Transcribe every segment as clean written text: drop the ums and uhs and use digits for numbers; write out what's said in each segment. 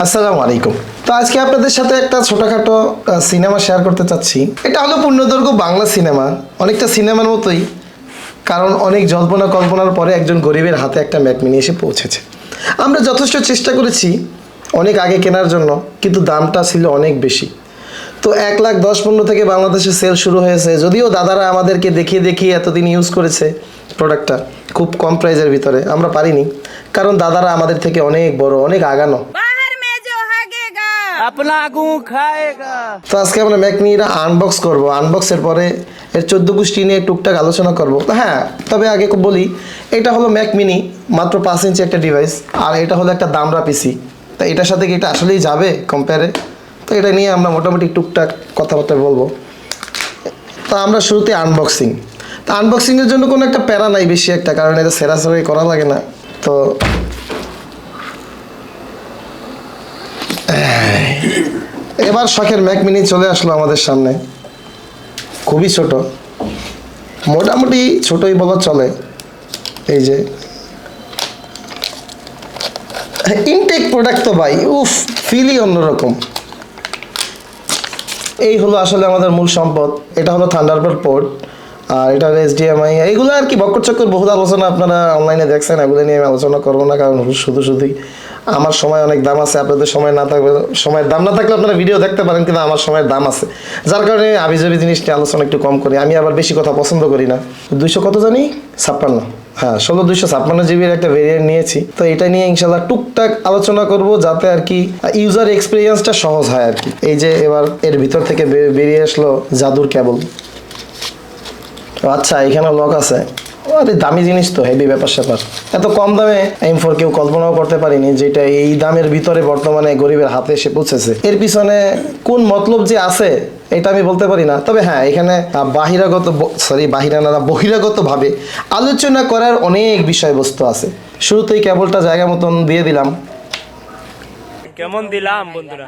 আসসালামু আলাইকুম। তো আজকে আপনাদের সাথে একটা ছোটখাটো সিনেমা শেয়ার করতে চাচ্ছি। এটা হলো পূর্ণদৈর্ঘ্য বাংলা সিনেমা, অনেকটা সিনেমার মতোই, কারণ অনেক জল্পনা কল্পনার পরে একজন গরিবের হাতে একটা ম্যাক মিনি এসে পৌঁছেছে। আমরা যথেষ্ট চেষ্টা করেছি অনেক আগে কেনার জন্য, কিন্তু দামটা ছিল অনেক বেশি। তো 1,10,15 থেকে বাংলাদেশে সেল শুরু হয়েছে, যদিও দাদারা আমাদেরকে দেখিয়ে দেখিয়ে এতদিন ইউজ করেছে প্রোডাক্টটা খুব কম প্রাইজের ভিতরে, আমরা পারিনি, কারণ দাদারা আমাদের থেকে অনেক বড়, অনেক আগানো। তো আজকে আমরা ম্যাক মিনিটা আনবক্স করবো। আনবক্সের পরে এর 14 গোষ্ঠী নিয়ে টুকটাক আলোচনা করব। হ্যাঁ, তবে আগে বলি, এটা হলো ম্যাক মিনি, মাত্র 5 ইঞ্চি একটা ডিভাইস, আর এটা হলো একটা দামরা পিসি। তা এটার সাথে কি এটা আসলেই যাবে কম্পেয়ারে? তো এটা নিয়ে আমরা মোটামুটি টুকটাক কথাবার্তা বলবো। তো আমরা শুরুতে আনবক্সিং। তো আনবক্সিংয়ের জন্য কোনো একটা প্যারা নাই বেশি একটা, কারণ এটা সেরাসেরি করা লাগে না। তো এবার শখের ম্যাক মিনি চলে আসলো আমাদের সামনে। খুবই ছোট, মোটামুটি ছোটই বলা চলে। এই যে ইনটেক প্রোডাক্ট তো ভাই, উফ, ফিলই অন্যরকম। এই হলো আসলে আমাদের মূল সম্পদ। এটা হলো থান্ডারবার্ড পোর্ট, আর এটা হলো HDMI। এইগুলো আর কি বক্কর চক্কর বহু আলোচনা আপনারা অনলাইনে দেখছেন, এগুলো নিয়ে আমি আলোচনা করবো না, কারণ শুধুই আমার সময় অনেক দাম আছে, আপনাদের সময় না থাকবে, সময়ের দাম না থাকলে আপনারা ভিডিও দেখতে পারেন, কিন্তু আমার সময়ের দাম আছে, যার কারণে আবিজাবি জিনিস নিয়ে আলোচনা একটু কম করি। আমি আবার বেশি কথা পছন্দ করি না। 200 কত জানি 56, হ্যাঁ 256 জিবির একটা ভেরিয়েন্ট নিয়েছি। তো এটা নিয়ে ইনশাল্লাহ টুকটাক আলোচনা করব, যাতে আর কি ইউজার এক্সপিরিয়েন্সটা সহজ হয় আর কি। এই যে এবার এর ভিতর থেকে বেরিয়ে আসলো জাদুর কেবল। আচ্ছা, এখানে লক আছে। আরে দামি জিনিস তো, হেভি ব্যাপার স্যাপার। এত কম দামে M4 কেউ কল্পনাও করতে পারিনি, যেটা এই দামের ভিতরে বর্তমানে গরিবের হাতে এসে পৌঁছেছে। এর পিছনে কোন মতলব যে আছে এটা আমি বলতে পারি না, তবে হ্যাঁ এখানে বহিরাগত ভাবে আলোচনা করার অনেক বিষয়বস্তু আছে। শুরুতেই কেবলটা জায়গা মতন দিয়ে দিলাম। কেমন দিলাম বন্ধুরা?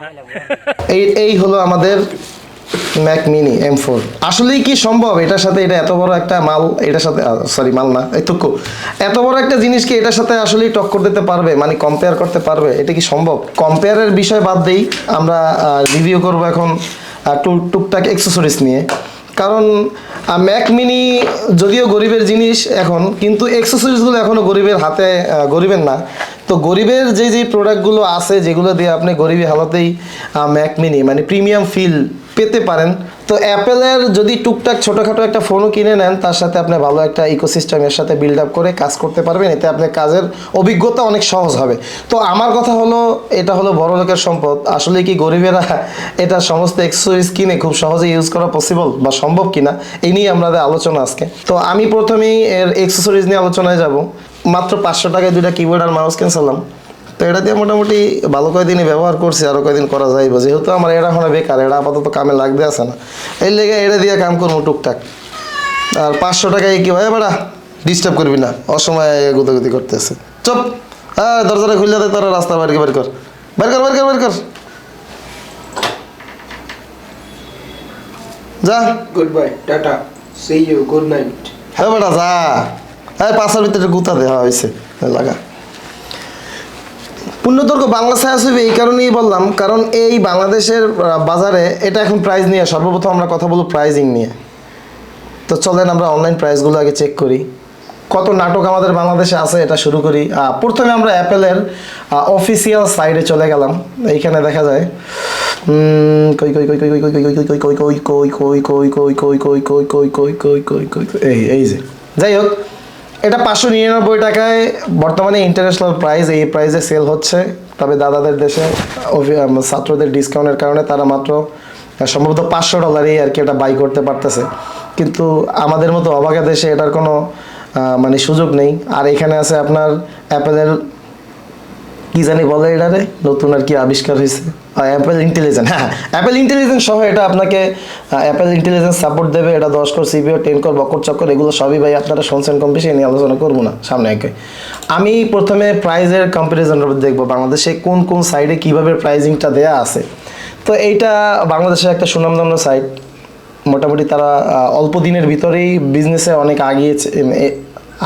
এই হলো আমাদের ম্যাক মিনি M4। আসলেই কি সম্ভব এটার সাথে, এটা এত বড় একটা মাল, এটার সাথে মাল না, এইটুকু এত বড় একটা জিনিসকে এটার সাথে আসলেই টক্কর দিতে পারবে, মানে কম্পেয়ার করতে পারবে? এটা কি সম্ভব? কম্পেয়ারের বিষয় বাদ দেই, আমরা রিভিউ করব এখন টুকটাক অ্যাক্সেসরিজ নিয়ে। কারণ ম্যাক মিনি যদিও গরিবের জিনিস এখন, কিন্তু অ্যাক্সেসরিজগুলো এখনও গরিবের হাতে, গরিবের না। তো গরিবের যে প্রোডাক্টগুলো আছে, যেগুলো দিয়ে আপনি গরিবী হালতেই ম্যাক মিনি মানে প্রিমিয়াম ফিল পেতে পারেন। তো অ্যাপেলের যদি টুকটাক ছোটোখাটো একটা ফোনও কিনে নেন, তার সাথে আপনি ভালো একটা ইকোসিস্টেমের সাথে বিল্ড আপ করে কাজ করতে পারবেন, এতে আপনার কাজের অভিজ্ঞতা অনেক সহজ হবে। তো আমার কথা হলো, এটা হলো বড় লোকের সম্পদ। আসলে কি গরিবেরা এটা সমস্ত অ্যাক্সেসরিজ কিনে খুব সহজে ইউজ করা পসিবল বা সম্ভব কিনা, এই নিয়ে আমাদের আলোচনা আজকে। তো আমি প্রথমেই এর অ্যাক্সেসরিজ নিয়ে আলোচনায় যাব। মাত্র 500 টাকায় 2টা কিবোর্ড আর মাউস কিনছিলাম। তো এটা দিয়ে মোটামুটি ভালো কয়েকদিনই ব্যবহার করছি, আরও কয়েকদিন করা যাইব, যেহেতু আমার এটা এখন বেকার, এটা আপাতত কামে লাগতে আছে না, এই লেগে এটা দিয়ে কাম করবো টুকটাক। আর 500 টাকায় কি হয় বেড়া, ডিস্টার্ব করবি না, অসময়ে গুতাগুতি করতেছে। চুপ, হ্যাঁ দরজাটা খুললে দেয়, তোরা রাস্তা বের কর, যা। Goodbye, tata, see you, good night. হ্যাঁ বেটা যা, হ্যাঁ 500 ভিতরে গুতা দেওয়া হয়েছে, লাগা। পূর্ণদৈর্ঘ্য বাংলা ছায়াছবি এই কারণেই বললাম, কারণ এই বাংলাদেশের বাজারে এটা এখন প্রাইস নিয়ে, সর্বপ্রথম আমরা কথা বলবো প্রাইজিং নিয়ে। তো চলেন আমরা অনলাইন প্রাইসগুলো আগে চেক করি, কত নাটক আমাদের বাংলাদেশে আছে এটা শুরু করি। প্রথমে আমরা অ্যাপেলের অফিসিয়াল সাইটে চলে গেলাম। এইখানে দেখা যায় এই যে, যাই হোক, এটা 599 টাকায় বর্তমানে ইন্টারন্যাশনাল প্রাইস, এই প্রাইসে সেল হচ্ছে। তবে দাদাদের দেশে ছাত্রদের ডিসকাউন্টের কারণে তারা মাত্র সম্ভবত $500 আর কি এটা বাই করতে পারতেছে, কিন্তু আমাদের মতো অবাগা দেশে এটার কোনো মানে সুযোগ নেই। আর এখানে আছে আপনার অ্যাপেলের কি জানি বলে এটারে, নতুন আর কি আবিষ্কার হয়েছে, অ্যাপেল ইন্টেলিজেন্স। হ্যাঁ, অ্যাপেল ইন্টেলিজেন্স সহ এটা আপনাকে অ্যাপেল ইন্টেলিজেন্স সাপোর্ট দেবে। এটা 10 কোর CPU, 10 কোর বক্কর চক্কর, এগুলো সবই ভাই আপনারা শুনছেন কম বেশি, নিয়ে আলোচনা করবো না সামনে একে। আমি প্রথমে প্রাইজের কম্পারিজন দেখবো বাংলাদেশে কোন কোন সাইডে কীভাবে প্রাইজিংটা দেয়া আছে। তো এইটা বাংলাদেশের একটা সুনামধন্য সাইট, মোটামুটি তারা অল্প দিনের ভিতরেই বিজনেসে অনেক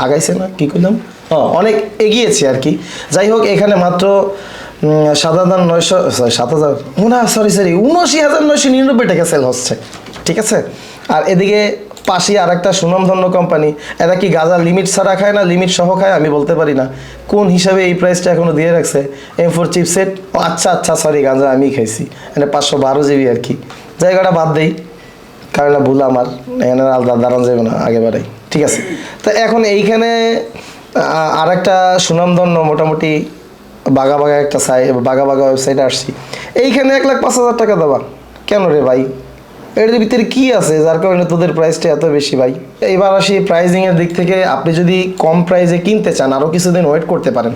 আগাইছে না কি করলাম, অনেক এগিয়েছে আর কি। যাই হোক, এখানে মাত্র 7,900 7,000 না সরি 79,999 টাকা সেল হচ্ছে, ঠিক আছে। আর এদিকে পাশে আর একটা সুনামধন্য কোম্পানি, এরা কি গাঁজা লিমিট ছাড়া খায় না লিমিট সহ খায় আমি বলতে পারি না, কোন হিসাবে এই প্রাইসটা এখনো দিয়ে রাখছে। M4 চিপসেট, আচ্ছা সরি গাঁজা আমি খাইছি, এটা 512 জিবি আর কি, জায়গাটা বাদ দেই কারণ ভুল আমার, এখানে আলাদা দাঁড়ান যাবে না আগে বাড়াই, ঠিক আছে। তো এখন এইখানে আর একটা সুনামধন্য মোটামুটি বাঘা একটা বাঘা ওয়েবসাইটে আসছি, এইখানে 1,05,000 টাকা দেওয়া কেন রে ভাই? এর ভিতরে কি আছে যার কারণে তোদের প্রাইসটা এত বেশি ভাই? এইবার আসি প্রাইজিংয়ের দিক থেকে, আপনি যদি কম প্রাইসে কিনতে চান আরও কিছুদিন ওয়েট করতে পারেন।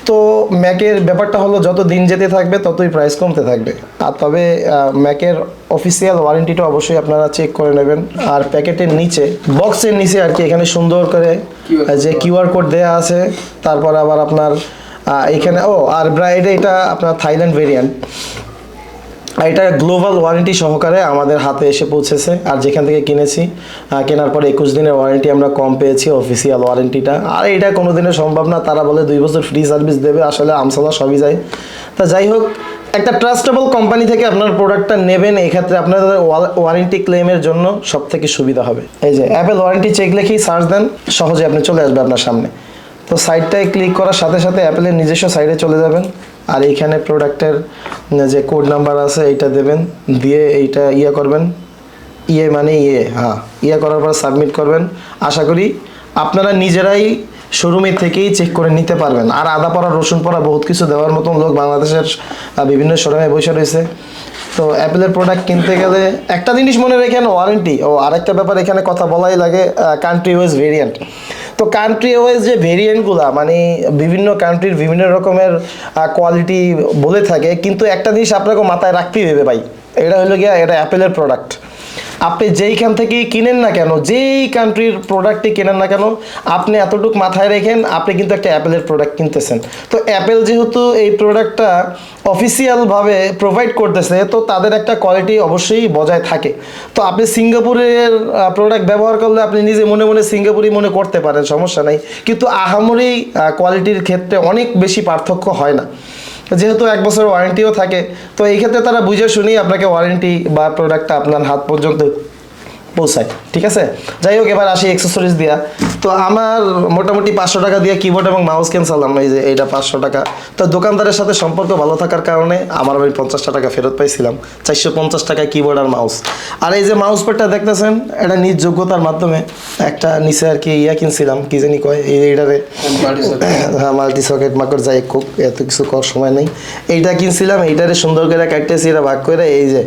তো ম্যাকের ব্যাপারটা হলো যত দিন যেতে থাকবে ততই প্রাইস কমতে থাকবে। আর তবে ম্যাকের অফিসিয়াল ওয়ারেন্টিটা অবশ্যই আপনারা চেক করে নেবেন। আর প্যাকেটের নিচে বক্সের নিচে আর কি এখানে সুন্দর করে যে QR কোড দেওয়া আছে, তারপর আবার আপনার এখানে আর ব্রাইডে এটা আপনার থাইল্যান্ড ভেরিয়েন্ট, আর এটা গ্লোবাল ওয়ারেন্টি সহকারে আমাদের হাতে এসে পৌঁছেছে। আর যেখান থেকে কিনেছি কেনার পরে 21 দিনের ওয়ারেন্টি আমরা কম পেয়েছি অফিসিয়াল ওয়ারেন্টিটা। আর এটা কোনো দিনের সম্ভব না, তারা বলে 2 বছর ফ্রি সার্ভিস দেবে, আসলে আমসালা সবই যায়। তা যাই হোক, একটা ট্রাস্টেবল কোম্পানি থেকে আপনার প্রোডাক্টটা নেবেন, এই ক্ষেত্রে আপনাদের ওয়ারেন্টি ক্লেমের জন্য সব থেকে সুবিধা হবে। এই যে অ্যাপেল ওয়ারেন্টি চেক লিখেই সার্চ দেন, সহজে আপনি চলে আসবে আপনার সামনে। তো সাইটটায় ক্লিক করার সাথে সাথে অ্যাপেলের নিজস্ব সাইটে চলে যাবেন, আর এইখানে প্রোডাক্টের যে কোড নাম্বার আছে এইটা দেবেন, দিয়ে এইটা করবেন, করার পর সাবমিট করবেন। আশা করি আপনারা নিজেরাই শোরুমে থেকেই চেক করে নিতে পারবেন। আর আদা পড়া রসুন পড়া বহুত কিছু দেওয়ার মতন লোক বাংলাদেশের বিভিন্ন শোরুমে বসে রয়েছে। তো অ্যাপেলের প্রোডাক্ট কিনতে গেলে একটা জিনিস মনে রেখেন, ওয়ারেন্টি। আরেকটা ব্যাপার এখানে কথা বলাই লাগে, কান্ট্রি ওয়াইজ ভেরিয়েন্ট। তো কান্ট্রি ওয়াইজ যে ভেরিয়েন্টগুলো মানে বিভিন্ন কান্ট্রির বিভিন্ন রকমের কোয়ালিটি বলে থাকে, কিন্তু একটা জিনিস আপনাকে মাথায় রাখতেই হবে ভাই, এটা হলো গিয়া এটা অ্যাপেলের প্রোডাক্ট। আপনি যেইখান থেকেই কিনেন না কেন, যেই কান্ট্রির প্রোডাক্টই কেনেন না কেন, আপনি এতটুকু মাথায় রেখেন আপনি কিন্তু একটা অ্যাপেলের প্রোডাক্ট কিনতেছেন। তো অ্যাপেল যেহেতু এই প্রোডাক্টটা অফিসিয়ালভাবে প্রোভাইড করতেছে, তো তাদের একটা কোয়ালিটি অবশ্যই বজায় থাকে। তো আপনি সিঙ্গাপুরের প্রোডাক্ট ব্যবহার করলে আপনি নিজে মনে মনে সিঙ্গাপুরি মনে করতে পারেন, সমস্যা নাই, কিন্তু আহামরি কোয়ালিটির ক্ষেত্রে অনেক বেশি পার্থক্য হয় না, যেহেতু 1 বছর ওয়ারেন্টিও থাকে। তো এই ক্ষেত্রে তারা বুঝে শুনেই আপনাকে ওয়ারেন্টি বা প্রোডাক্টটা আপনার হাত পর্যন্ত পৌঁছায়, ঠিক আছে। যাই হোক, এবার আসি অ্যাক্সেসরিজ দিয়া। তো আমার মোটামুটি 500 টাকা দিয়ে কিবোর্ড এবং মাউস কিনছিলাম, এই যে এইটা 500 টাকা। তো দোকানদারের সাথে সম্পর্ক ভালো থাকার কারণে আমার আমি 50 টাকা ফেরত পাইছিলাম, 450 টাকায় কিবোর্ড আর মাউস। আর এই যে মাউস প্যাডটা দেখতেছেন, এটা নিজ যোগ্যতার মাধ্যমে একটা নিচে আর কি কিনছিলাম, কি জানি কয় এইটারে, হ্যাঁ মাল্টি সকেট মাকড়, যাই হোক এত কিছু করার সময় নেই। এইটা কিনছিলাম, এইটারে সুন্দর করে কাটতেছি, এটা ভাগ করে এই যে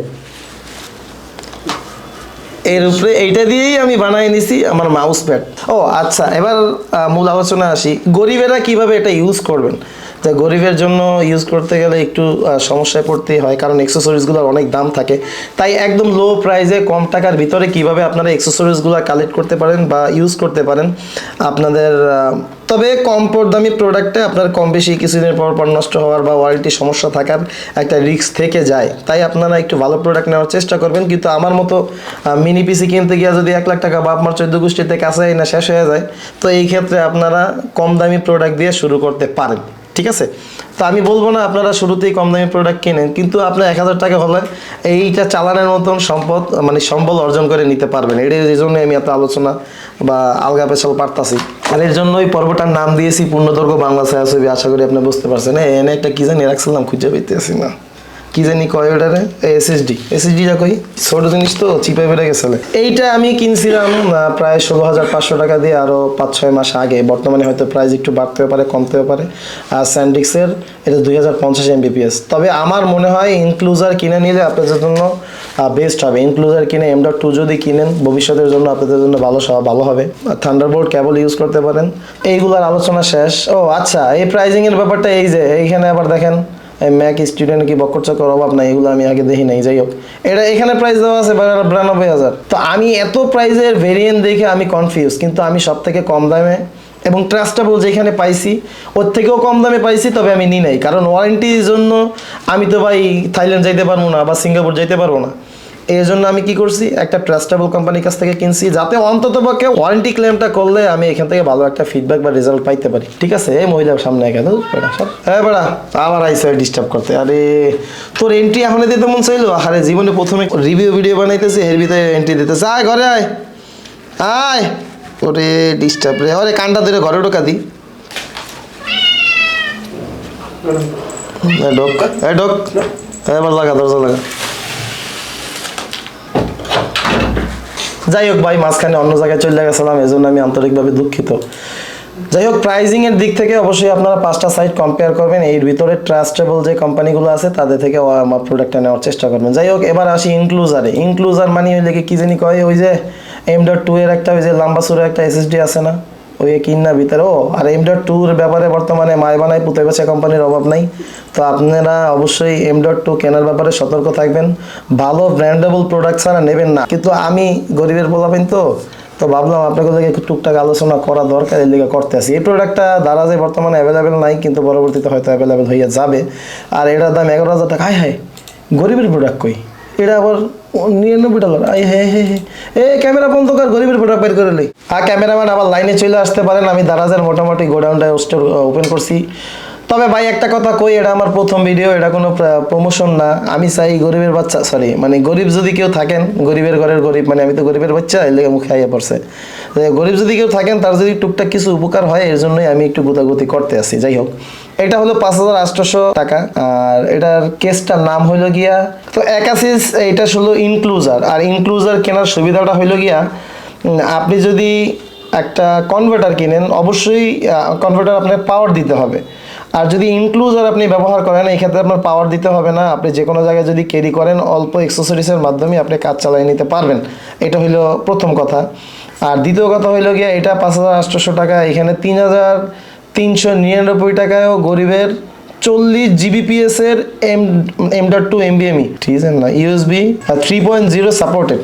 এর উপরে এইটা দিয়েই আমি বানাই নিছি আমার মাউস প্যাড। আচ্ছা, এবার মূল আলোচনা আসি, গরিবেরা কিভাবে এটা ইউজ করবেন। তো গরিবের জন্য ইউজ করতে গেলে একটু সমস্যায় পড়তেই হয়, কারণ অ্যাক্সেসরিজগুলোর অনেক দাম থাকে। তাই একদম লো প্রাইসে কম টাকার ভিতরে কিভাবে আপনারা অ্যাক্সেসরিজগুলো কালেক্ট করতে পারেন বা ইউজ করতে পারেন আপনাদের। তবে কম দামি প্রোডাক্টে আপনার কম বেশি কিছুদিনের পর নষ্ট হওয়ার বা ওয়ারেন্টি সমস্যা থাকার একটা রিস্ক থেকে যায়, তাই আপনারা একটু ভালো প্রোডাক্ট নেওয়ার চেষ্টা করবেন। কিন্তু আমার মতো মিনি পিসি কিনতে গিয়ে যদি 1 লাখ টাকা বা আপনার 14 গোষ্ঠীতে কাছে না শেষ হয়ে যায়, তো এই ক্ষেত্রে আপনারা কম দামি প্রোডাক্ট দিয়ে শুরু করতে পারেন, ঠিক আছে। তো আমি বলবো না আপনারা শুরুতেই কম দামি প্রোডাক্ট কিনেন, কিন্তু আপনার 1000 টাকা হলে এইটা চালানোর মতন সম্বল অর্জন করে নিতে পারবেন। এই জন্যই আমি এত আলোচনা বা আলগা পেছাল পারতাছি। আর এর জন্য ওই পর্বটার নাম দিয়েছি পূর্ণদৈর্ঘ্য বাংলা ছায়াছবি। আশা করি আপনি বুঝতে পারছেন। এনে একটা কি জানি রাখছিলাম, খুঁজে পেতেছি না, কি জানি কয় ওটারে, এসএসডিটা কই, ছোট জিনিস তো চিপে বেড়ে গেছে। এইটা আমি কিনছিলাম প্রায় 16,500 টাকা দিয়ে আরও 5-6 মাস আগে। বর্তমানে হয়তো প্রাইস একটু বাড়তেও পারে কমতেও পারে। আর স্যান্ডিক্সের এটা 2050 MBPS। তবে আমার মনে হয় ইনক্লুজার কিনে নিলে আপনাদের জন্য বেস্ট হবে। ইনক্লুজার কিনে M.2 যদি কিনেন ভবিষ্যতের জন্য আপনাদের জন্য ভালো হবে। থান্ডারবোল্ট কেবল ইউজ করতে পারেন। এইগুলার আলোচনা শেষ। আচ্ছা, এই প্রাইজিংয়ের ব্যাপারটা এই যে এইখানে আবার দেখেন ম্যাক স্টুডেন্ট কি বকর চক্কর অভাব নাই, এগুলো আমি আগে দেখি নাই। যাই হোক, এটা এখানে প্রাইস দেওয়া আছে 92,000। তো আমি এত প্রাইজের ভেরিয়েন্ট দেখে আমি কনফিউজ, কিন্তু আমি সব থেকে কম দামে এবং ট্রাস্টেবল যেখানে পাইছি ওর থেকেও কম দামে পাইছি, তবে আমি নিই নাই। কারণ ওয়ারেন্টির জন্য আমি তো ভাই থাইল্যান্ড যাইতে পারবো না বা সিঙ্গাপুর যাইতে পারবো না। এই জন্য আমি কি করছি, একটা ট্রাস্টেবল কোম্পানির কাছ থেকে কিনছি, যাতে অন্ততপক্ষে ওয়ারেন্টি ক্লেমটা করলে আমি এখান থেকে ভালো একটা ফিডব্যাক বা রেজাল্ট পাইতে পারি। ঠিক আছে, এই মহিলার সামনে একা হ্যাঁ বেড়া আবার আইসে ডিস্টার্ব করতে। আরে তোর এন্ট্রি এখন দিতে মন চাইলো? আরে জীবনে প্রথমে রিভিউ ভিডিও বানাইতেছি, এর ভিতরে এন্ট্রি দিতেছে। আয় ঘরে আয়, আয়। ওরে ডিস্টার্ব রে, ওরে কানটা ধরে ঘরে ঢোকা দি। ঢোক, ঢোক, এবার লাগা, দরজা লাগা। যাই হোক ভাই, মাঝখানে অন্য জায়গায় চলে গেছিলাম, এই জন্য আমি আন্তরিকভাবে দুঃখিত। যাই হোক, প্রাইজিং এর দিক থেকে অবশ্যই আপনারা 5টা সাইট কম্পেয়ার করবেন, এর ভিতরে ট্রাস্টেবল যে কোম্পানিগুলো আছে তাদের থেকে আমার প্রোডাক্টটা নেওয়ার চেষ্টা করবেন। যাই হোক, এবার আসি ইনক্লুজারে। ইনক্লুজার মানে হইলে কি জানি কয়, ওই যে M.2 এর একটা, ওই যে লম্বা সুরের একটা SSD আছে না, ওই কিনা ভিতরে। ও আর M.2 এর ব্যাপারে বর্তমানে মায় বানায় পুঁতে বেছে কোম্পানির অভাব নাই। তো আপনারা অবশ্যই M.2 কেনার ব্যাপারে সতর্ক থাকবেন, ভালো ব্র্যান্ডেবল প্রোডাক্ট ছাড়া নেবেন না। কিন্তু আমি গরিবের বলাবেন তো ভাবলাম আপনাদের লেগে একটু টুকটাক আলোচনা করা দরকার, এর লেগে করতে আসি। এই প্রোডাক্টটা দারাজে বর্তমানে অ্যাভেলেবেল নাই, কিন্তু পরবর্তীতে হয়তো অ্যাভেলেবেল হয়ে যাবে। আর এটার দাম 11,000 টাকা। হায় গরিবের প্রোডাক্ট কই, এটা আবার $99। I hey hey hey, A camera বন্ধ কর, গরিবের প্রোডাক্ট বের করে লই। ক্যামেরাম্যান আবার লাইনে চলে আসতে পারেন, আমি দারাজের মোটামুটি গোডাউনটা স্টোর ওপেন করছি। তবে ভাই একটা কথা কই, এটা আমার প্রথম ভিডিও, এটা কোনো প্রমোশন না। আমি চাই গরিবের বাচ্চা, সরি মানে গরিব যদি কেউ থাকেন, গরিবের ঘরের গরিব, মানে আমি তো গরিবের বাচ্চা, এর লেগে মুখে আইয়া পড়ছে। গরিব যদি কেউ থাকেন, তার যদি টুকটাক কিছু উপকার হয়, এর জন্যই আমি একটু গুতাগুতি করতে আসি। যাই হোক, এটা হলো 5,800 টাকা। আর এটার কেসটার নাম হইল গিয়া, তো একাসিস, এটা হলো ইনক্লুজার। আর ইনক্লুজার কেনার সুবিধাটা হইল গিয়া, আপনি যদি একটা কনভার্টার কিনেন, অবশ্যই কনভার্টার আপনার পাওয়ার দিতে হবে। আর যদি ইনক্লুজার আপনি ব্যবহার করেন, এই ক্ষেত্রে আপনার পাওয়ার দিতে হবে না। আপনি যে কোনো জায়গায় যদি ক্যারি করেন, অল্প অ্যাক্সেসরিজের মাধ্যমে আপনি কাজ চালিয়ে নিতে পারবেন। এটা হইলো প্রথম কথা। আর দ্বিতীয় কথা হইল গিয়া, এটা 5,800 টাকা, এখানে 3,399 টাকায়ও গরিবের 40 GBps এর M.2 NVMe, ঠিক আছে না, USB 3.0 সাপোর্টেড।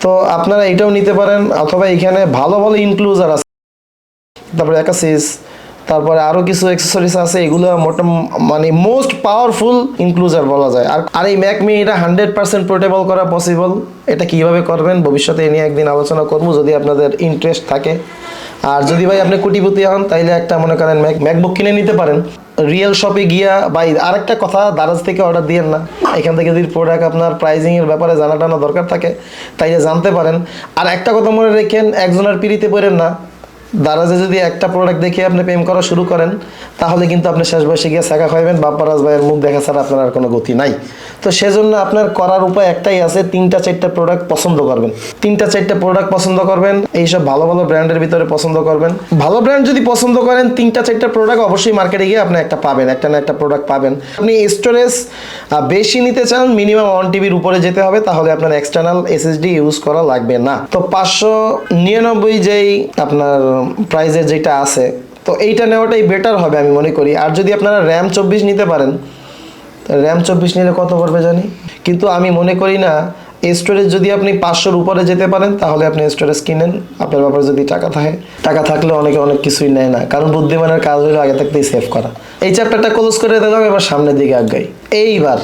তো আপনারা এটাও নিতে পারেন, অথবা এখানে ভালো ভালো ইনক্লুজার আছে, তারপরে একাসিস, তারপরে আরও কিছু অ্যাক্সেসরিজ আছে, এগুলো মানে মোস্ট পাওয়ারফুল ইনক্লুজার বলা যায়। আর এই ম্যাক মিনি এটা 100% পোর্টেবল করা পসিবল। এটা কিভাবে করবেন ভবিষ্যতে এ নিয়ে একদিন আলোচনা করবো, যদি আপনাদের ইন্টারেস্ট থাকে। আর যদি ভাই আপনি কোটিপতি হন, তাইলে একটা মনে করেন ম্যাকবুক কিনে নিতে পারেন রিয়েল শপে গিয়া। ভাই আরেকটা কথা, দারাজ থেকে অর্ডার দিয়েন না। এখান থেকে যদি প্রোডাক্ট আপনার প্রাইজিংয়ের ব্যাপারে জানাটানো দরকার থাকে, তাইলে জানতে পারেন। আর একটা কথা মনে রেখেন, একজনের পিড়িতে পড়েন না। দারাজে যদি একটা প্রোডাক্ট দেখে আপনি প্রেম করা শুরু করেন, তাহলে কিন্তু আপনি শেষ বয়সে গিয়ে শেখা খাইবেন, বাপ্পারাজ ভাইয়ের মুখ দেখা ছাড়া আপনার আর কোনো গতি নাই। তো সেজন্য আপনার করার উপায় একটাই আছে, 3টা-4টা প্রোডাক্ট পছন্দ করবেন। 3টা-4টা প্রোডাক্ট পছন্দ করবেন, এইসব ভালো ভালো ব্র্যান্ডের ভিতরে পছন্দ করবেন। ভালো ব্র্যান্ড যদি পছন্দ করেন, 3টা-4টা প্রোডাক্ট অবশ্যই মার্কেটে গিয়ে আপনি একটা পাবেন, একটা না একটা প্রোডাক্ট পাবেন। আপনি স্টোরেজ বেশি নিতে চান, মিনিমাম 1 TB উপরে যেতে হবে, তাহলে আপনার এক্সটার্নাল SSD ইউজ করা লাগবে না। তো 599 যেই আপনার প্রাইজের যেটা আছে, তো এইটা নেওয়াটাই বেটার হবে আমি মনে করি। আর যদি আপনারা RAM 24 নিতে পারেন, RAM 24 নিলে কত পড়বে জানি, কিন্তু আমি মনে করি না। স্টোরেজ যদি আপনি 500-র উপরে যেতে পারেন, তাহলে আপনি স্টোরেজ কিনেন। আপনার ব্যাপারে যদি টাকা থাকলে অনেকে অনেক কিছুই নেয় না, কারণ বুদ্ধিমানের কাজ হলো আগে থাকতেই সেভ করা। এই চ্যাপ্টারটা ক্লোজ করে দিলাম, এবার সামনের দিকে আগাই। এইবার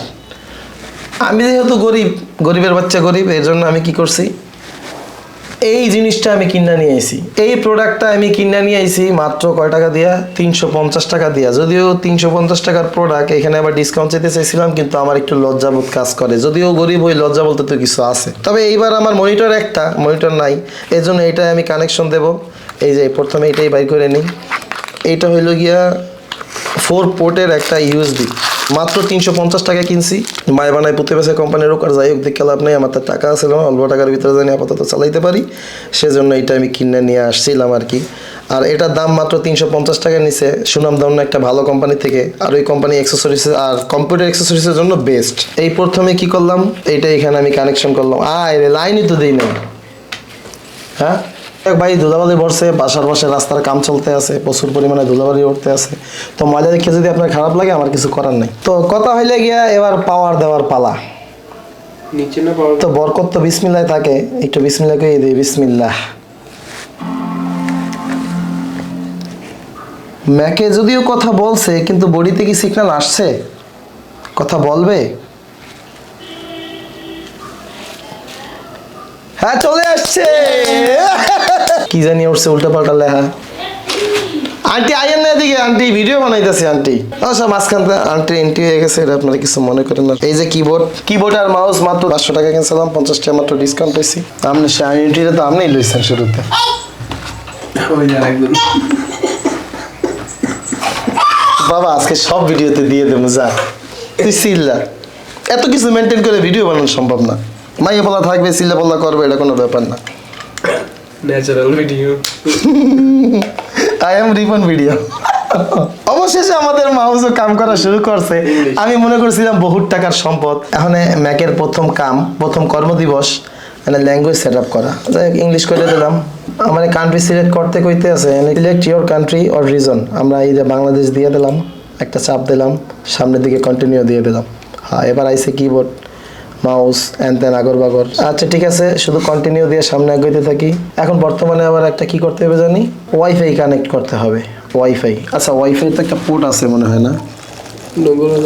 আমি যেহেতু গরিবের বাচ্চা গরিব, এর জন্য আমি কি করছি, এই জিনিসটা আমি কিনা নিয়ে আইছি। এই প্রোডাক্টটা আমি কিনা নিয়ে আইছি মাত্র কয় টাকা দিয়া, 350 টাকা দিয়া। যদিও 350 টাকার প্রোডাক্ট, এখানে আবার ডিসকাউন্ট চাইতে চাইছিলাম, কিন্তু আমার একটু লজ্জাবোধ কাজ করে। যদিও গরিব হই, লজ্জা বলতে তো কিছু আছে। তবে এইবার আমার মনিটর নাই, এই জন্য এইটাই আমি কানেকশন দেব। এই যে প্রথমে এটাই বাইর করে নিই। এইটা হইল গিয়া 4 পোর্টের একটা USB, মাত্র 350 টাকা কিনছি। মায় বানায় পুঁতে বেছে কোম্পানির ওকার। যাই হোক, দেখে লাভ নেই, আমার তো টাকা আছে না, অল্প টাকার ভিতরে জানি আপাতত চালাইতে পারি, সেজন্য এটা আমি কিনে নিয়ে আসছিলাম আর কি। আর এটার দাম মাত্র 350 টাকা নিচে, সুনাম দাম একটা ভালো কোম্পানি থেকে। আর ওই কোম্পানি অ্যাক্সেসরিজ আর কম্পিউটার অ্যাক্সেসরিজের জন্য বেস্ট। এই প্রথমে কি করলাম, এইটা এখানে আমি কানেকশন করলাম। লাইনই তো দিই না, হ্যাঁ ভাই, ধুলাবালি ভরছে, বাসার পাশে রাস্তার কাম চলতে আছে, প্রচুর পরিমাণে ধুলাবালি উঠতে আছে। তো মজা দেখে যদি আপনার খারাপ লাগে, আমার কিছু করার নাই। তো কথা হইলে গিয়া, এবার পাওয়ার দেওয়ার পালা। নিচে না পাওয়ার, তো বরকত তো বিসমিল্লাহ থাকে, একটু বিসমিল্লাহ করে দিই। বিসমিল্লাহ। ম্যাকে যদিও কথা বলছে, কিন্তু বডিতে কি সিগন্যাল আসছে, কথা বলবে? হ্যাঁ চলে আসছে কি জানি উঠছে উল্টা পাল্টা লেখা আন্টি আইয়েন না এদিকে আন্টি ভিডিও বানাইতেছে আন্টি আচ্ছা মাঝখান থেকে আন্টি এন্ট্রি হয়ে গেছে এটা আপনারা কিছু মনে করেন না এই যে কিবোর্ড আর মাউস মাত্র 500 টাকা কিনছিলাম 50 টাকা মাত্র ডিসকাউন্ট হয়েছি আপনি এন্ট্রিটা তো আপনিই লইছেন শুরুতে ওই যে একদম বাবা আজকে সব ভিডিওতে দিয়ে দেবো যা তুই সিল্লা এত কিছু মেনটেন করে ভিডিও বানানো সম্ভব না মাইয়া বলা থাকবে সিল্লা বলা করবে এটা কোনো ব্যাপার না natural video I am Ripon video অবশেষে আমাদের মাউসও কাম করা শুরু করছে আমি মনে করছিলাম বহুত টাকার সম্পদ এখন ম্যাকের প্রথম কর্মদিবস মানে ল্যাঙ্গুয়েজ সেট আপ করা যাই ইংলিশ করে দিলাম আমার কান্ট্রি সিলেক্ট করতে কইতে আছে select your country or reason আমরা এই যে বাংলাদেশ দিয়ে দিলাম একটা চাপ দিলাম সামনের দিকে কন্টিনিউ দিয়ে দিলাম হ্যাঁ এবার আইসে কিবোর্ড মাউস এন্ড দেন আগর বাগর আচ্ছা ঠিক আছে শুধু কন্টিনিউ দিয়ে সামনে এগোতে থাকি এখন বর্তমানে আবার একটা কি করতে হবে জানি ওয়াইফাই কানেক্ট করতে হবে ওয়াইফাই আচ্ছা ওয়াইফাই তো একটা পোর্ট আছে মনে হয় না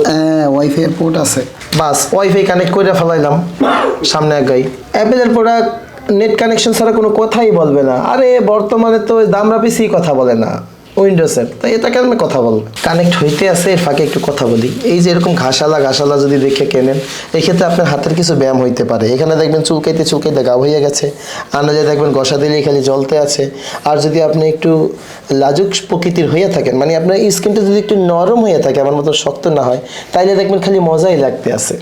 হ্যাঁ ওয়াইফাই এর পোর্ট আছে বাস ওয়াইফাই কানেক্ট করে ফেলাইলাম সামনে আগাই অ্যাপেলের প্রোডাক্ট নেট কানেকশন ছাড়া কোনো কথাই বলবে না আরে বর্তমানে তো দামরা পিসি কথা বলে না উইন্ডোজের তাই এটা কেন কথা বলবে কানেক্ট হইতে আছে এর ফাঁকে একটু কথা বলি এই যে এরকম ঘাসালা যদি দেখে কেনেন এই ক্ষেত্রে আপনার হাতের কিছু ব্যায়াম হইতে পারে এখানে দেখবেন চুলকাইতে গাব হয়ে গেছে আনাজে দেখবেন ঘষা দিলেই খালি জ্বলতে আছে আর যদি আপনি একটু লাজুক প্রকৃতির হয়ে থাকেন মানে আপনার স্কিনটা যদি একটু নরম হয়ে থাকে আমার মতো শক্ত না হয় তাইলে দেখবেন খালি মজাই লাগতে আছে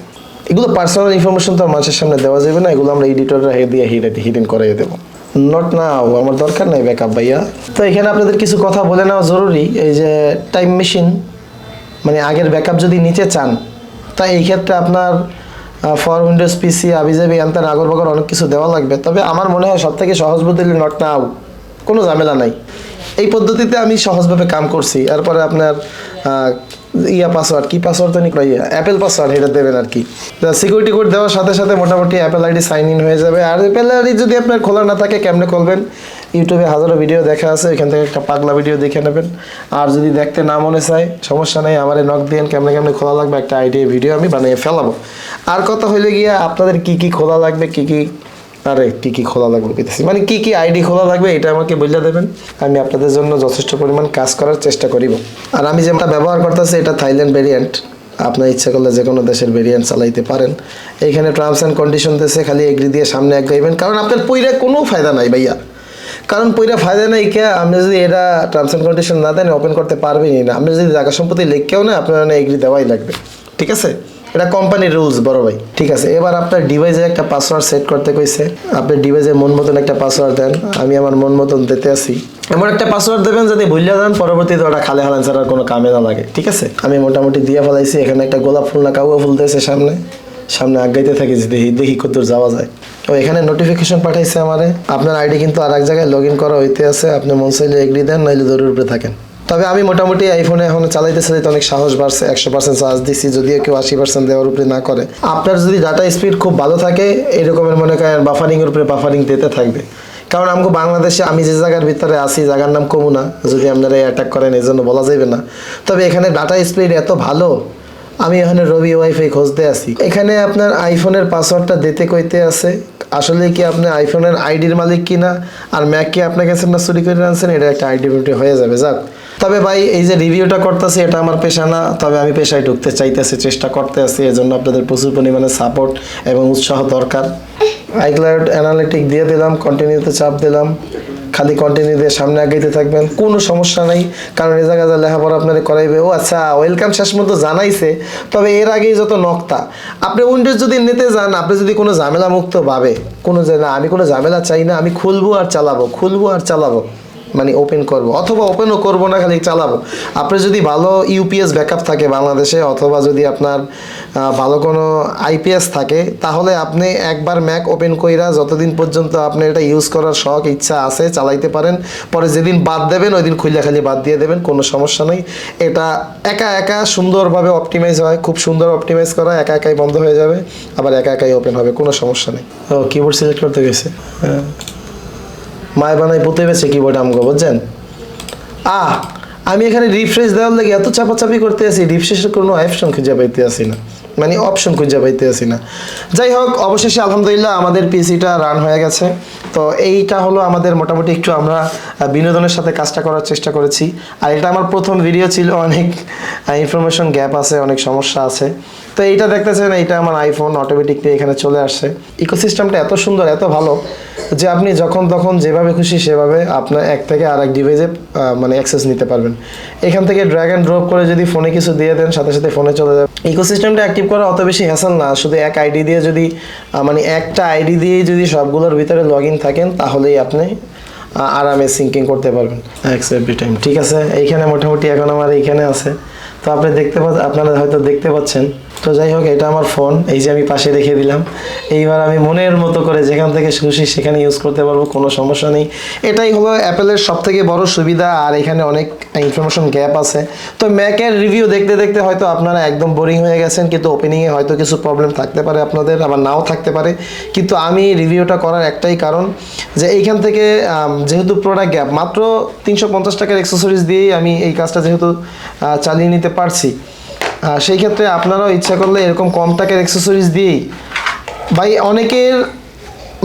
এগুলো পার্সোনাল ইনফরমেশন তো মানুষের সামনে দেওয়া যাবে না এগুলো আমরা এডিটররা দিয়ে হিডেন করাই দেবো নট নাও আমার দরকার নাই ব্যাকআপ ভাইয়া তো এখানে আপনাদের কিছু কথা বলে নেওয়া জরুরি এই যে টাইম মেশিন মানে আগের ব্যাকআপ যদি নিতে চান তাই এই ক্ষেত্রে আপনার ফর উইন্ডোজ পিসি আবিজাবি আনতেন আগর বগর অনেক কিছু দেওয়া লাগবে তবে আমার মনে হয় সব থেকে সহজ বদলে নট নাও কোনো ঝামেলা নাই এই পদ্ধতিতে আমি সহজভাবে কাম করছি এরপরে আপনার পাসওয়ার্ড কি পাসওয়ার্ড তো নিক ভাইয়া অ্যাপেল পাসওয়ার্ড এটা দেবেন আর কি সিকিউরিটি কোড দেওয়ার সাথে সাথে মোটামুটি অ্যাপেল আইডি সাইন ইন হয়ে যাবে আর অ্যাপেল আইডি যদি আপনার খোলা না থাকে কেমনে খুলবেন ইউটিউবে হাজারো ভিডিও দেখা আছে এখান থেকে একটা পাগলা ভিডিও দেখে নেবেন আর যদি দেখতে না মনে চায় সমস্যা নেই আমারে নক দিয়েন কেমনে খোলা লাগবে একটা আইডিয়া ভিডিও আমি বানিয়ে ফেলাবো আর কথা হইলে গিয়া আপনাদের কি খোলা লাগবে কি খোলা লাগবে মানে কি আইডি খোলা লাগবে এটা আমাকে বলে দেবেন আমি আপনাদের জন্য যথেষ্ট পরিমাণ কাজ করার চেষ্টা করিব আর আমি যেটা ব্যবহার করতেছি এটা থাইল্যান্ড ভেরিয়েন্ট আপনার ইচ্ছা করলে যে কোনো দেশের ভেরিয়েন্ট চালাইতে পারেন এইখানে টার্মস অ্যান্ড কন্ডিশন দিয়েছে খালি এগ্রি দিয়ে সামনে আগাইবেন কারণ আপনার পইরা কোনো ফায়দা নাই ভাইয়া কারণ পইরা ফায়দা নাই কে আপনি যদি এটা টার্মস অ্যান্ড কন্ডিশন না দেন ওপেন করতে পারবেনই না আপনি যদি জায়গা সম্পত্তি লিখকেও না আপনার এগ্রি দেওয়াই লাগবে ঠিক আছে এটা কোম্পানির রুলস বড় ভাই ঠিক আছে এবার আপনার ডিভাইসে একটা পাসওয়ার্ড সেট করতে কইছে আপনি ডিভাইসে মন মতন একটা পাসওয়ার্ড দেন আমি আমার মন মতন দিতে আসি এমন একটা পাসওয়ার্ড দেবেন যাতে ভুলিয়া যান পরবর্তীতে ওটা খালে হালান ছাড়া কোনো কামে না লাগে ঠিক আছে আমি মোটামুটি দিয়ে ফেলাইছি এখানে একটা গোলাপ ফুল না কাউয়া ফুল দিয়েছে সামনে আগাইতে থাকি যে দেখি কতদূর যাওয়া যায় তো এখানে নোটিফিকেশন পাঠাইছে আমারে আপনার আইডি কিন্তু আর এক জায়গায় লগ ইন করা হইতে আছে আপনি মন চাইলে এগ্রি দেন নাইলে দৌড়ের উপরে থাকেন তবে আমি মোটামুটি আইফোনে এখন চালাইতে অনেক সাহস বাড়ছে 100% চার্জ দিচ্ছি যদিও কেউ 80% দেওয়ার উপরে না করে আপনার যদি ডাটা স্পিড খুব ভালো থাকে এরকমের মনে করেন বাফারিংয়ের উপরে বাফারিং দিতে থাকবে কারণ আমাকে বাংলাদেশে আমি যে জায়গার ভিতরে আছি জায়গার নাম কমুনা যদি আপনারা অ্যাটাক করেন এই জন্য বলা যাবে না তবে এখানে ডাটা স্পিড এত ভালো আমি এখানে রবি ওয়াইফাই খুঁজতে আছি এখানে আপনার আইফোনের পাসওয়ার্ডটা দিতে কইতে আছে আসলে কি আপনি আইফোনের আইডির মালিক কিনা আর ম্যাক কি আপনার কাছে না চুরি করে আনছেন এটা একটা আইডেন্টিটি হয়ে যাবে যাক তবে ভাই এই যে রিভিউটা করতেছি এটা আমার পেশা না তবে আমি পেশায় ঢুকতে চাইতেছি চেষ্টা করতে আছি এজন্য আপনাদের প্রচুর পরিমাণে সাপোর্ট এবং উৎসাহ দরকার আইক্লাউড অ্যানালিটিক দিয়ে দিলাম কন্টিনিউতে চাপ দিলাম খালি কন্টিনিউ দিয়ে সামনে আগাইতে থাকবেন কোনো সমস্যা নাই কারণ এই জায়গায় লেখাপড়া আপনারা করাইবে ও আচ্ছা ওয়েলকাম শেষ মতো জানাইছে তবে এর আগেই যত নক্তা আপনি উইন্ডোজ যদি নিতে যান আপনি যদি কোনো ঝামেলা মুক্ত ভাবে কোনো যে না আমি কোনো ঝামেলা চাই না আমি খুলবো আর চালাবো মানে ওপেন করব অথবা ওপেনও করব না খালি চালাবো আপনার যদি ভালো ইউপিএস ব্যাকআপ থাকে বাংলাদেশে অথবা যদি আপনার ভালো কোনো আইপিএস থাকে তাহলে আপনি একবার ম্যাক ওপেন কইরা যতদিন পর্যন্ত আপনি এটা ইউজ করার শখ ইচ্ছা আছে চালাইতে পারেন পরে যেদিন বাদ দেবেন ওই দিন খুলে খালি বাদ দিয়ে দেবেন কোনো সমস্যা নেই এটা একা সুন্দরভাবে অপটিমাইজ হয় খুব সুন্দর অপটিমাইজ করা একাই বন্ধ হয়ে যাবে আবার একাই ওপেন হবে কোনো সমস্যা নেই ও কিবোর্ড সিলেক্ট করতে গেছে হ্যাঁ মায় বানাই পুঁতে বেছে কিবোর্ড আমগো বুঝছেন আমি এখানে রিফ্রেশ দেওয়ার লাগে এত চাপাচাপি করতে আছি রিফ্রেশের কোনো অপশন খুঁজে পাইতে আসি না মানে অপশন খুঁজে পাইতেছি না। যাই হোক, অবশেষে আলহামদুলিল্লাহ আমাদের পিসিটা রান হয়ে গেছে। তো এইটা হলো আমাদের মোটামুটি একটু আমরা বিনোদনের সাথে কাজটা করার চেষ্টা করেছি। আর এটা আমার প্রথম ভিডিও ছিল, অনেক ইনফরমেশন গ্যাপ আছে, অনেক সমস্যা আছে। তো এইটা দেখতেছেন, এইটা আমার আইফোন অটোমেটিকলি এখানে চলে আসছে। ইকোসিস্টেমটা এত সুন্দর, এত ভালো যে আপনি যখন তখন যেভাবে খুশি সেভাবে আপনার এক থেকে আর এক ডিভাইসে মানে অ্যাক্সেস নিতে পারবেন। এখান থেকে ড্র্যাগ অ্যান্ড ড্রপ করে যদি ফোনে কিছু দিয়ে দেন, সাথে সাথে ফোনে চলে যাবে। ইকোসিস্টেমটা অ্যাক্টিভ করা অত বেশি হ্যাসেল না, শুধু এক আইডি দিয়ে যদি মানে একটা আইডি দিয়েই যদি সবগুলোর ভিতরে লগ ইন থাকেন, তাহলেই আপনি আরামে সিঙ্কিং করতে পারবেন এভরি টাইম। ঠিক আছে, এইখানে মোটামুটি এখন আমার এইখানে আছে। তো আপনি আপনারা হয়তো দেখতে পাচ্ছেন। তো যাই হোক, এটা আমার ফোন, এই যে আমি পাশে রেখে দিলাম। এইবার আমি মনের মতো করে যেখান থেকে খুশি সেখানে ইউজ করতে পারবো, কোনো সমস্যা নেই। এটাই হলো অ্যাপেলের সবথেকে বড় সুবিধা। আর এখানে অনেক ইনফরমেশন গ্যাপ আছে। তো ম্যাকের রিভিউ দেখতে দেখতে হয়তো আপনারা একদম বোরিং হয়ে গেছেন, কিন্তু ওপেনিংয়ে হয়তো কিছু প্রবলেম থাকতে পারে আপনাদের, আবার নাও থাকতে পারে। কিন্তু আমি রিভিউটা করার একটাই কারণ যে এইখান থেকে যেহেতু প্রোডাক্ট গ্যাপ, মাত্র 350 টাকার অ্যাক্সেসরিজ দিয়েই আমি এই কাজটা যেহেতু চালিয়ে নিতে পারছি, সেই ক্ষেত্রে আপনারাও ইচ্ছা করলে এরকম কম টাকার অ্যাক্সেসরিজ দিয়েই, ভাই অনেকের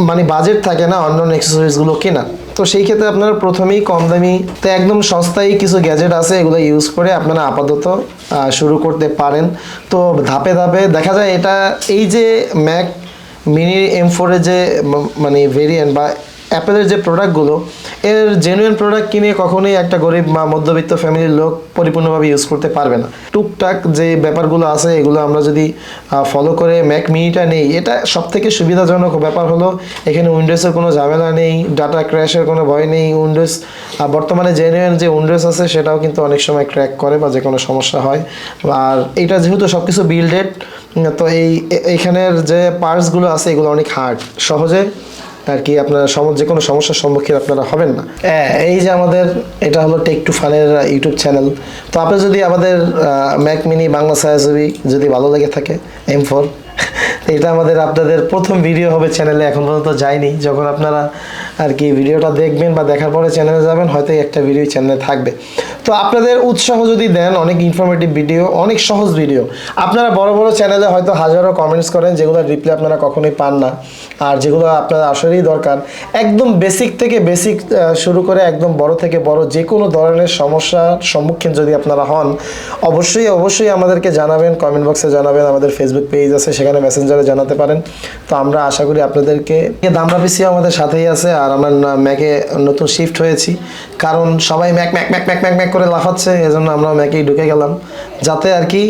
মানে বাজেট থাকে না অন্য অ্যাক্সেসরিজগুলো কেনা। তো সেই ক্ষেত্রে আপনারা প্রথমেই কম দামি তো একদম সস্তায় কিছু গ্যাজেট আছে, এগুলো ইউজ করে আপনারা আপাতত শুরু করতে পারেন। তো ধাপে ধাপে দেখা যায় এটা, এই যে ম্যাক মিনি M4 এর যে মানে ভেরিয়েন্ট বা অ্যাপেলের যে প্রোডাক্টগুলো, এর জেনুইন প্রোডাক্ট কিনে কখনোই একটা গরিব বা মধ্যবিত্ত ফ্যামিলির লোক পরিপূর্ণভাবে ইউজ করতে পারবে না। টুকটাক যে ব্যাপারগুলো আছে এগুলো আমরা যদি ফলো করে ম্যাক মিনিটা নেই, এটা সবথেকে সুবিধাজনক ব্যাপার হলো এখানে উইন্ডোজের কোনো ঝামেলা নেই, ডাটা ক্র্যাশের কোনো ভয় নেই। উইন্ডোজ বর্তমানে জেনুইন যে উইন্ডোজ আছে সেটাও কিন্তু অনেক সময় ক্র্যাক করে বা যে কোনো সমস্যা হয়। আর এটা যেহেতু সব কিছু বিল্ডেড, তো এইখানের যে পার্টসগুলো আছে এগুলো অনেক হার্ড, সহজে আর কি আপনারা যে কোনো সমস্যার সম্মুখীন আপনারা হবেন না। এই যে আমাদের এটা হলো টেক টু ফানের ইউটিউব চ্যানেল। তো আপনি যদি আমাদের ম্যাক মিনি বাংলা ছায়াছবি যদি ভালো লেগে থাকে M4, এটা আপনাদের প্রথম ভিডিও হবে চ্যানেলে, এখন পর্যন্ত যায়নি। যখন আপনারা আর কি ভিডিওটা দেখবেন বা দেখার পরে চ্যানেলে যাবেন, হয়তো একটা ভিডিও চ্যানেলে থাকবে। তো আপনাদের উৎসাহ যদি দেন, অনেক ইনফরমেটিভ ভিডিও, অনেক সহজ ভিডিও। আপনারা বড় বড় চ্যানেলে হয়তো হাজারো কমেন্টস করেন, যেগুলো রিপ্লাই আপনারা কখনোই পান না। আর যেগুলো আপনার আসলেই দরকার, একদম বেসিক থেকে বেসিক শুরু করে একদম বড় থেকে বড় যে কোনো ধরনের সমস্যার সম্মুখীন যদি আপনারা হন, অবশ্যই আমাদেরকে জানাবেন, কমেন্ট বক্সে জানাবেন। আমাদের ফেসবুক পেজ আছে, সেখানে মেসেঞ্জারে জানাতে পারেন। তো আমরা আশা করি আপনাদেরকে, দামরা পিসি আমাদের সাথেই আছে। আর আমরা ম্যাকে নতুন শিফট হয়েছি, কারণ সবাই Mac Mac Mac Mac Mac Mac করে লাফাচ্ছে, এজন্য আমরা ম্যাকেই ঢুকে গেলাম, যাতে আর কি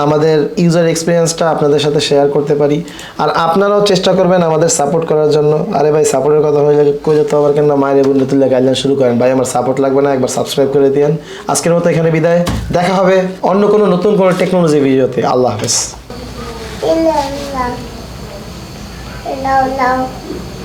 আমাদের ইউজার এক্সপিরিয়েন্সটা আপনাদের সাথে শেয়ার করতে পারি। আর আপনারাও চেষ্টা করবেন আমাদের সাপোর্ট করার জন্য। আরে ভাই, সাপোর্টের কথা হয়ে কইলে তো আবার কেন মায়ের বন্ধু তুলে গাইলেন শুরু করেন। ভাই, আমার সাপোর্ট লাগবে না, একবার সাবস্ক্রাইব করে দিন। আজকের মতো এখানে বিদায়, দেখা হবে অন্য কোনো নতুন কোনো টেকনোলজি ভিডিওতে। আল্লাহ হাফেজ। Love.